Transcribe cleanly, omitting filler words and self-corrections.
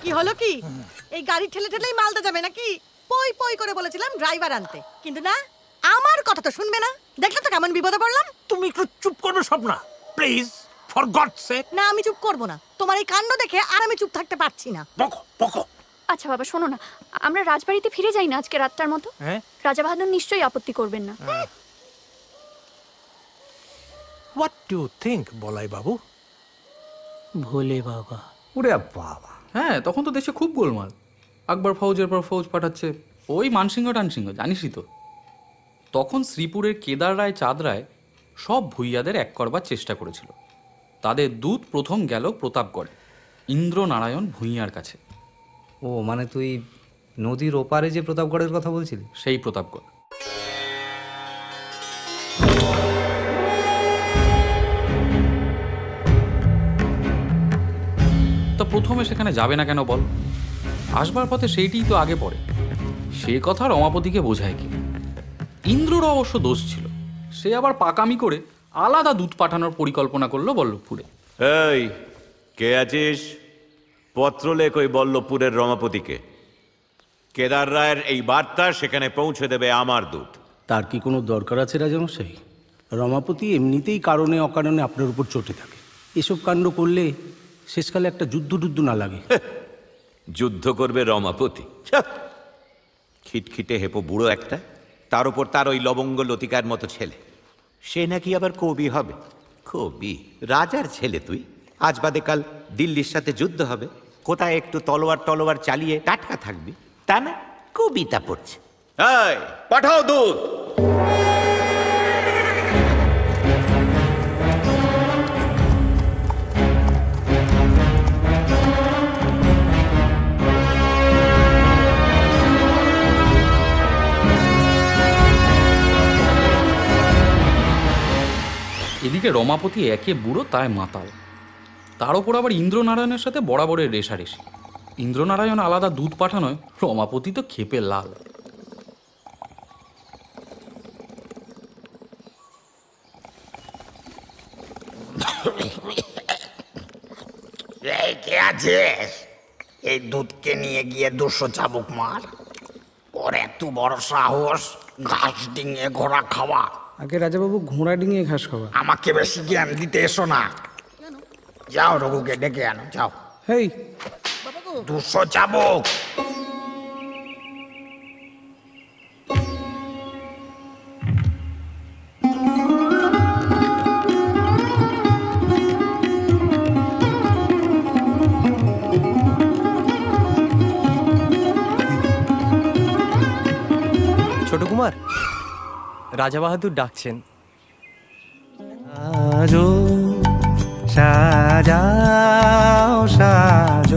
কি হলো কি? এই গাড়ি ঠেলে ঠেলেই মালদা যাবে নাকি? পই পই করে বলেছিলাম ড্রাইভার আনতে, কিন্তু না, আমার কথা তো শুনবে না। দেখলে তো কেমন বিপদে পড়লাম। তুমি একটু চুপ করবে স্বপ্না, প্লিজ, ফর গডস সেক। না, আমি চুপ করব না। তোমার এই কাণ্ড দেখে আর আমি চুপ থাকতে পারছি না। বকো বকো। আচ্ছা বাবা শোনো না, আমরা রাজবাড়িতে ফিরে যাই না আজকে রাতটার মতো? হ্যাঁ, রাজা বাহাদুর নিশ্চয়ই আপত্তি করবেন না। হোয়াট ডু থিংক বলাই বাবু? ভোলে বাবা। ওরে বাবা! হ্যাঁ, তখন তো দেশে খুব গোলমাল। আকবর ফৌজের পর ফৌজ পাঠাচ্ছে, ওই মানসিংহ টানসিংহ জানিসই তো। তখন শ্রীপুরের কেদার রায়, চাঁদ রায় সব ভূইয়াদের এক করবার চেষ্টা করেছিল। তাদের দূত প্রথম গেল প্রতাপগড়ে, ইন্দ্রনারায়ণ ভূঁইয়ার কাছে। ও মানে তুই নদীর ওপারে যে প্রতাপগড়ের কথা বলছিলি? সেই প্রতাপগড়। তো প্রথমে সেখানে যাবে না কেন বল? আসবার পথে সেইটিই তো আগে পড়ে। সে কথা রমাপতিকে বোঝায় কি? ইন্দ্রর অবশ্য দোষ ছিল, সে আবার পাকামি করে আলাদা দূত পাঠানোর পরিকল্পনা করলো বল্লভপুরে। এই, কে আছিস? পত্র লেখ ওই বল্লভপুরের রমাপতিকে। কেদার রায়ের এই বার্তা সেখানে পৌঁছে দেবে আমার দূত। তার কি কোনো দরকার আছে রাজামশাই? রমাপতি এমনিতেই কারণে অকারণে আপনার উপর চটে থাকে। এসব কাণ্ড করলে শেষকালে একটা যুদ্ধ না লাগে। যুদ্ধ করবে রমাপতি? খিটখিটে হেপো বুড়ো একটা, তার উপর তার ওই লবঙ্গ লতিকার মতো ছেলে। সে নাকি আবার কবি হবে। কবি? রাজার ছেলে তুই। আজ বাদে কাল দিল্লির সাথে যুদ্ধ হবে, কোথায় একটু তলোয়ার চালিয়ে টাটকা থাকবি, তা না কবিতা পড়ছে। এই, পাঠাও দূত। এদিকে রমাপতি একে বুড়ো তাই মাতাল, তার ওপর আবার ইন্দ্রনারায়ণের সাথে বরাবরের রেশারেশি। ইন্দ্রনারায়ণ আলাদা দূত পাঠানোয় রমাপতি তো ক্ষেপে লাল। কে আছিস? এই দুধকে নিয়ে গিয়ে 200 চাবুক মার। ওর এত বড় সাহস ঘাস ডিঙে ঘোড়া খাওয়া। আগে রাজাবাবু ঘোড়া ডিঙিয়ে ঘাস খাওয়া। আমাকে বেশি জ্ঞান দিতে এসো না। যাও রঘুকে ডেকে আনো, যাও। হেই, 200 চাবুক। ছোট কুমার, রাজা বাহাদুর ডাকছেন। সাজাও সাজাও